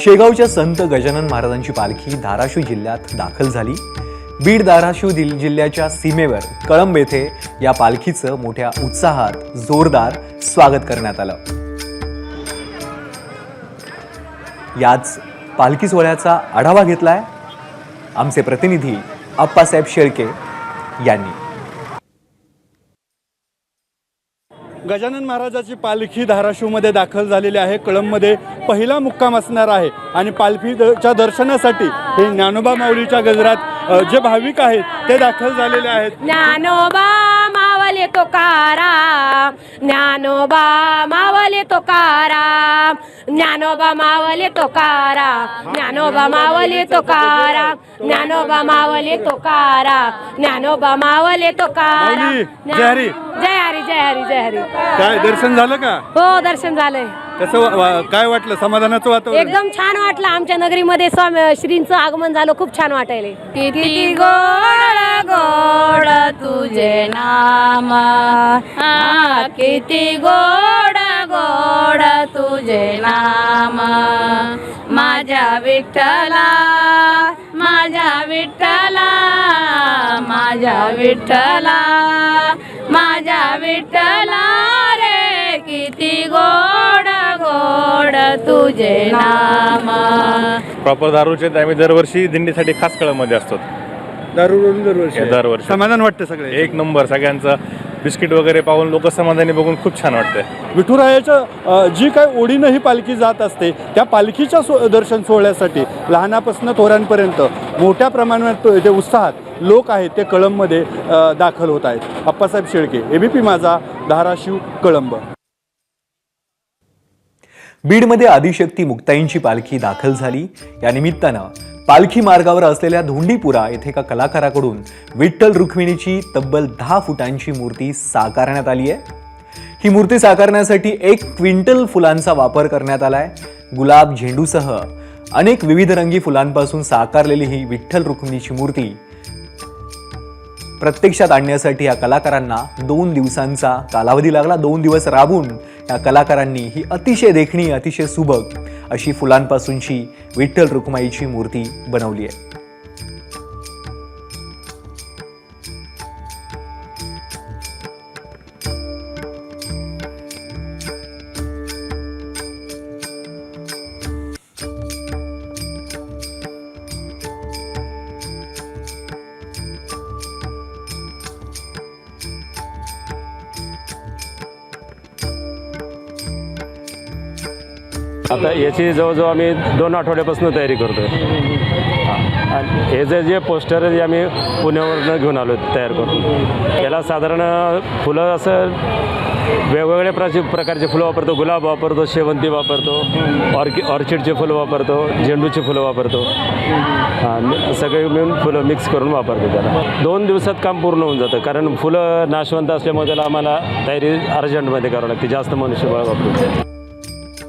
शेगावच्या संत गजानन महाराजांची पालखी धाराशिव जिल्ह्यात दाखल झाली। बीड धाराशिव जिल्ह्याच्या सीमेवर कळंब येथे या पालखीचं मोठ्या उत्साहात जोरदार स्वागत करण्यात आलं। याच पालखी सोहळ्याचा आढावा घेतलाय आमचे प्रतिनिधी अप्पासाहेब शेळके यांनी। गजानन महाराजाची पालखी धाराशिवमध्ये दाखल झालेली आहे। कळंबमध्ये पहिला मुक्काम असणार आहे आणि पालखीच्या दर्शनासाठी हे ज्ञानोबा माऊलीच्या गजरात जे भाविक आहेत ते दाखल झालेले आहेत। ज्ञानोबा मावले तुकाराम, ज्ञानोबा मावले तुकाराम, ज्ञानोबा मावले तुकाराम, ज्ञानोबा मावले तुकाराम, ज्ञानोबा मावले तुकाराम, ज्ञानोबा मावले तुकाराम। जय हरी जय हरी जय हरी जय हरी। काय दर्शन झालं का? हो, दर्शन झालंय। कसं काय वाटलं? समाधानाचं वातावरण? एकदम छान वाटलं। आमच्या नगरीमध्ये स्वामी श्रींचं आगमन झालं, खूप छान वाटायले। किती गोड गोड तुझे नाम, किती गोड गोड तुझे नाम, माझ्या विठ्ठला माझ्या विठ्ठला माझ्या विठ्ठला माझ्या विठ्ठला रे, किती गोड गोड तुझे नाम। प्रॉपर दारूचे आम्ही दरवर्षी दिंडीसाठी खास कळंबमध्ये असतो। दरवर्षी समाधान वाटतं सगळे एक नंबर। सगळ्यांचं बिस्किट वगैरे पाहून लोक समाधानी बघून खूप छान वाटतंय। विठुरायाच्या जी काही ओढीनं ही पालखी जात असते त्या पालखीच्या दर्शन सोहळ्यासाठी लहानापासून थोरांपर्यंत मोठ्या प्रमाणात ते उत्साहात लोक आहेत ते कळंबमध्ये दाखल होत आहेत। अप्पासाहेब शेळके, एबीपी माझा, धाराशिव, कळंब। बीडमध्ये आदिशक्ती मुक्ताईंची पालखी दाखल झाली। या निमित्तानं पालखी मार्गावर असलेल्या धोंडीपुरा येथे एका कलाकाराकडून विठ्ठल रुक्मिणीची तब्बल 10 फुटांची मूर्ती साकारण्यात आली आहे। ही मूर्ती साकारण्यासाठी 1 क्विंटल फुलांचा वापर करण्यात आलाय। गुलाब, झेंडूसह अनेक विविध रंगी फुलांपासून साकारलेली ही विठ्ठल रुक्मिणीची मूर्ती प्रत्यक्षात आणण्यासाठी या कलाकारांना 2 दिवसांचा कालावधी लागला। 2 दिवस राबून या कलाकारांनी ही अतिशय देखणी, अतिशय सुबक अशी फुलांपासूनची विठ्ठल रुक्माईची मूर्ती बनवली आहे। आता याची जवळजवळ आम्ही 2 आठवड्यापासून तयारी करतो आहे। आणि हे जे पोस्टर आम्ही पुण्यावरनं घेऊन आलो तयार करून, याला साधारण फुलं असं वेगवेगळ्या प्रकारचे फुलं वापरतो। गुलाब वापरतो, शेवंती वापरतो, ऑर्चिडचे फुलं वापरतो, झेंडूची फुलं वापरतो। सगळे मिळून फुलं मिक्स करून वापरतो त्याला। 2 दिवसात काम पूर्ण होऊन जातं, कारण फुलं नाशवंत असल्यामुळे त्याला आम्हाला तयारी अर्जंटमध्ये करावं लागते, जास्त मनुष्यबळ वापरतो।